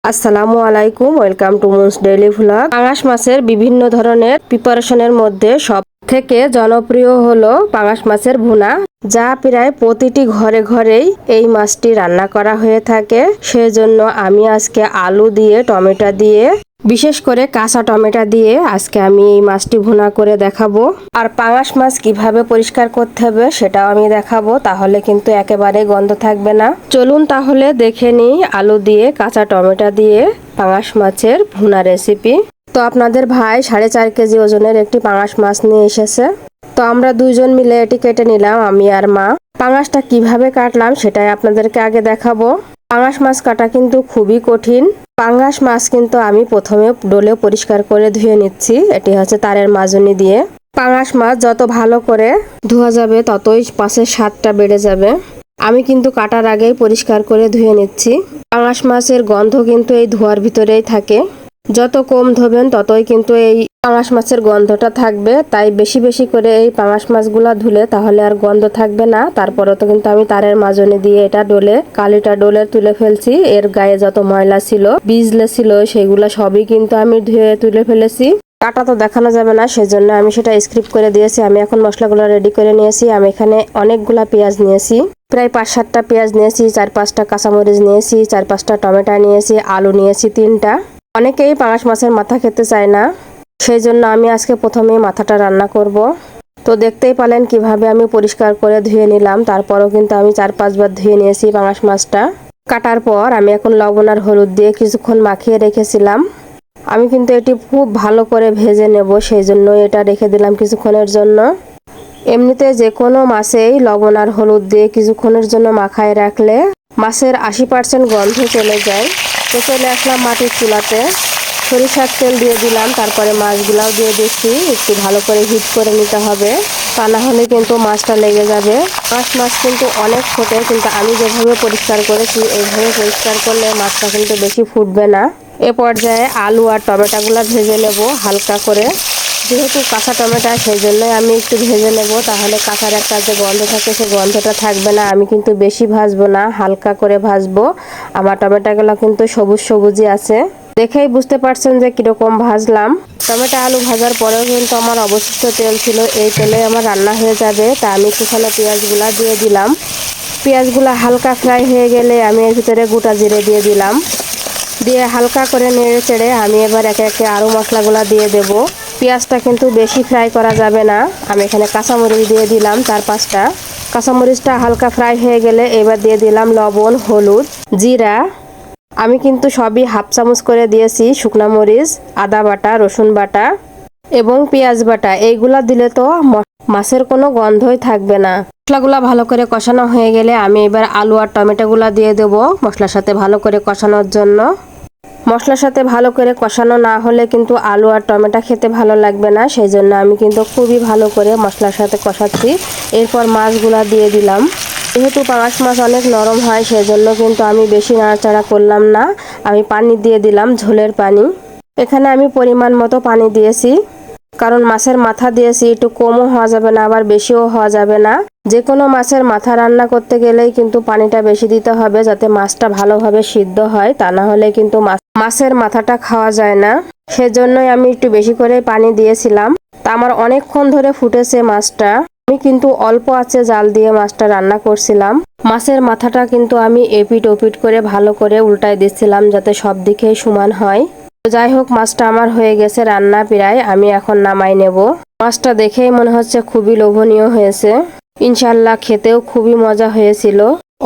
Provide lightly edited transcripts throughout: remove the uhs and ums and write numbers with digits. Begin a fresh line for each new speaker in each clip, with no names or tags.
আসসালামু আলাইকুম, welcome to moons daily vlog. পাঙাশ মাছের বিভিন্ন ধরনের প্রিপারেশনের মধ্যে সব থেকে জনপ্রিয় হলো পাঙাশ মাছের ভুনা, যা প্রায় প্রতিটি ঘরে ঘরেই এই মাছটি রান্না করা হয়ে থাকে। সেজন্য আমি আজকে আলু দিয়ে, টমেটো দিয়ে, বিশেষ করে কাঁচা টমেটো দিয়ে আজকে আমি এই মাছটি ভুনা করে দেখাবো। আর পাঙাশ মাছ কিভাবে পরিষ্কার করতে হবে সেটাও আমি দেখাবো, তাহলে কিন্তু একেবারে গন্ধ থাকবে না। চলুন তাহলে দেখে নিই আলু দিয়ে, কাঁচা টমেটো দিয়ে পাঙাশ মাছের ভুনা রেসিপি। তো আপনাদের ভাই 4.5 কেজি ওজনের একটি পাঙাশ মাছ নিয়ে এসেছে। তো আমরা দুইজন মিলে এটি কেটে নিলাম, আমি আর মা। পাঙাশটা কিভাবে কাটলাম সেটাই আপনাদেরকে আগে দেখাবো। পাঙাশ মাছ কাটা কিন্তু খুবই কঠিন। পাঙাশ মাছ কিন্তু আমি প্রথমে ডলে পরিষ্কার করে ধুয়ে নিচ্ছি, এটি হচ্ছে তারের মাজনি দিয়ে। পাঙাশ মাছ যত ভালো করে ধোয়া যাবে ততই মাছের স্বাদটা বেড়ে যাবে। আমি কিন্তু কাটার আগেই পরিষ্কার করে ধুয়ে নিচ্ছি। পাঙাশ মাছের গন্ধ কিন্তু এই ধোয়ার ভিতরেই থাকে। যত কম ধোবেন ততই কিন্তু এই পাঙাশ মাছের গন্ধটা থাকবে। তাই বেশি বেশি করে এই পাঙাশ মাছগুলা ধুলে তাহলে আর গন্ধ থাকবে না। তারপরে তো কিন্তু আমি তারের মাজনি দিয়ে এটা ডলে কালিটা ডলে তুলে ফেলছি। এর গায়ে যত ময়লা ছিল, বিজলে ছিল, সেগুলা সবই কিন্তু আমি ধুয়ে তুলে ফেলেছি। কাটা তো দেখানো যাবে না, সেজন্য আমি সেটা স্কিপ করে দিয়েছি। আমি এখন মশলাগুলো রেডি করে নিয়েছি। আমি এখানে অনেকগুলা পেঁয়াজ নিয়েছি, প্রায় 5-7টা পেঁয়াজ নিয়েছি, 4-5টা কাঁচামরিচ নিয়েছি, 4-5টা টমেটো নিয়েছি, আলু নিয়েছি 3টা। অনেকেই পাঙাশ মাছের মাথা খেতে চায় না, সেই জন্য আমি আজকে প্রথমেই মাথাটা রান্না করব। তো দেখতেই পেলেন কিভাবে আমি পরিষ্কার করে ধুয়ে নিলাম। তারপরও কিন্তু আমি 4-5 বার ধুয়ে নিয়েছি পাঙাশ মাছটা। কাটার পর আমি এখন লবণ আর হলুদ দিয়ে কিছুক্ষণ মাখিয়ে রেখেছিলাম। আমি কিন্তু এটি খুব ভালো করে ভেজে নেব, সেই জন্য এটা রেখে দিলাম কিছুক্ষণের জন্য। এমনিতে যে কোনো মাছেই লবণ আর হলুদ দিয়ে কিছুক্ষণের জন্য মাখায় রাখলে মাছের 80% গন্ধ চলে যায়। তো চলে আসলাম মাটির চুলাতে, সরিষার তেল দিয়ে দিলাম, তারপরে মাছগুলাও দিয়ে দিচ্ছি। একটু ভালো করে হিট করে নিতে হবে, তা না হলে কিন্তু মাছটা লেগে যাবে। মাছ কিন্তু অনেক ফোটে, কিন্তু আমি যেভাবে পরিষ্কার করেছি এইভাবে পরিষ্কার করলে মাছটা কিন্তু বেশি ফুটবে না। এ পর্যায়ে আলু আর টমেটোগুলো ভেজে নেব হালকা করে। যেহেতু কাঁচা টমেটো, সেই জন্যই আমি একটু ভেজে নেব, তাহলে কাঁচার একটা যে গন্ধ থাকে সে গন্ধটা থাকবে না। আমি কিন্তু বেশি ভাজবো না, হালকা করে ভাজবো। আমার টমেটোগুলো কিন্তু সবুজ সবুজই আছে, দেখেই বুঝতে পারছেন যে কিরকম ভাজলাম। টমেটো আলু ভাজার পরেও কিন্তু আমার অবশিষ্ট তেল ছিল, এই তেলে আমার রান্না হয়ে যাবে। তা আমি একটুখানি পেঁয়াজগুলা দিয়ে দিলাম। পেঁয়াজগুলা হালকা ফ্রাই হয়ে গেলে আমি এর ভিতরে গোটা জিরে দিয়ে দিলাম। দিয়ে হালকা করে নেড়ে চেড়ে আমি এবার একে একে আরও মশলাগুলা দিয়ে দেব। পেঁয়াজটা কিন্তু বেশি ফ্রাই করা যাবে না। আমি এখানে কাঁচামরিচ দিয়ে দিলাম 4-5টা। কাঁচামরিচটা হালকা ফ্রাই হয়ে গেলে এবার দিয়ে দিলাম লবণ, হলুদ, জিরা। আমি কিন্তু সবই হাফ চামচ করে দিয়েছি। শুকনো মরিচ, আদা বাটা, রসুন বাটা এবং পেঁয়াজ বাটা, এইগুলা দিলে তো মাছের কোনো গন্ধই থাকবে না। মশলাগুলা ভালো করে কষানো হয়ে গেলে আমি এবার আলু আর টমেটোগুলা দিয়ে দেব মশলার সাথে ভালো করে কষানোর জন্য। মশলার সাথে ভালো করে কষানো না হলে কিন্তু আলু আর টমেটো খেতে ভালো লাগবে না, সেই জন্য আমি কিন্তু খুবই ভালো করে মশলার সাথে কষাচ্ছি। এরপর মাছগুলা দিয়ে দিলাম। যেহেতু পাঙাশ মাছ অনেক নরম হয়, সেজন্য কিন্তু আমি বেশি নাড়াচাড়া করলাম না। আমি পানি দিয়ে দিলাম, ঝোলের পানি। এখানে আমি পরিমাণ মতো পানি দিয়েছি, কারণ মাছের মাথা দিয়েছি, একটু কমও হওয়া যাবে না আবার বেশিও হওয়া যাবে না। যে কোনো মাছের মাথা রান্না করতে গেলেই কিন্তু পানিটা বেশি দিতে হবে, যাতে মাছটা ভালোভাবে সিদ্ধ হয়। তা না হলে কিন্তু মাছের মাথাটা খাওয়া যায় না। সেজন্যই আমি একটু বেশি করে পানি দিয়েছিলাম। তা আমার অনেকক্ষণ ধরে ফুটেছে মাছটা। আমি কিন্তু অল্প আঁচে জাল দিয়ে মাছটা রান্না করছিলাম। মাছের মাথাটা কিন্তু আমি এপিট ওপিট করে ভালো করে উল্টাই দিচ্ছিলাম, যাতে সব দিকেই সমান হয়। যাই হোক, মাছটা আমার হয়ে গেছে রান্না প্রায়। আমি এখন নামাই নেব। মাছটা দেখেই মনে হচ্ছে খুবই লোভনীয় হয়েছে। ইনশাল্লাহ খেতেও খুবই মজা হয়েছিল।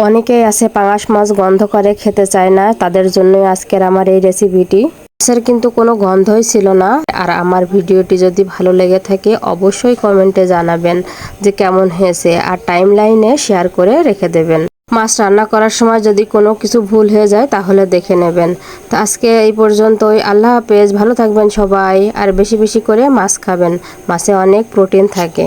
অনেকেই আছে পাঙাশ মাছ গন্ধ করে খেতে চায় না, তাদের জন্যই আজকের আমার এই রেসিপিটি। মাছের কিন্তু কোনো গন্ধই ছিল না। আর আমার ভিডিওটি যদি ভালো লেগে থাকে অবশ্যই কমেন্টে জানাবেন যে কেমন হয়েছে, আর টাইমলাইনে শেয়ার করে রেখে দেবেন। মাছ রান্না করার সময় যদি কোনো কিছু ভুল হয়ে যায় তাহলে দেখে নেবেন। তো আজকে এই পর্যন্তই। আল্লাহ হাফেজ, ভালো থাকবেন সবাই। আর বেশি বেশি করে মাছ খাবেন, মাছে অনেক প্রোটিন থাকে।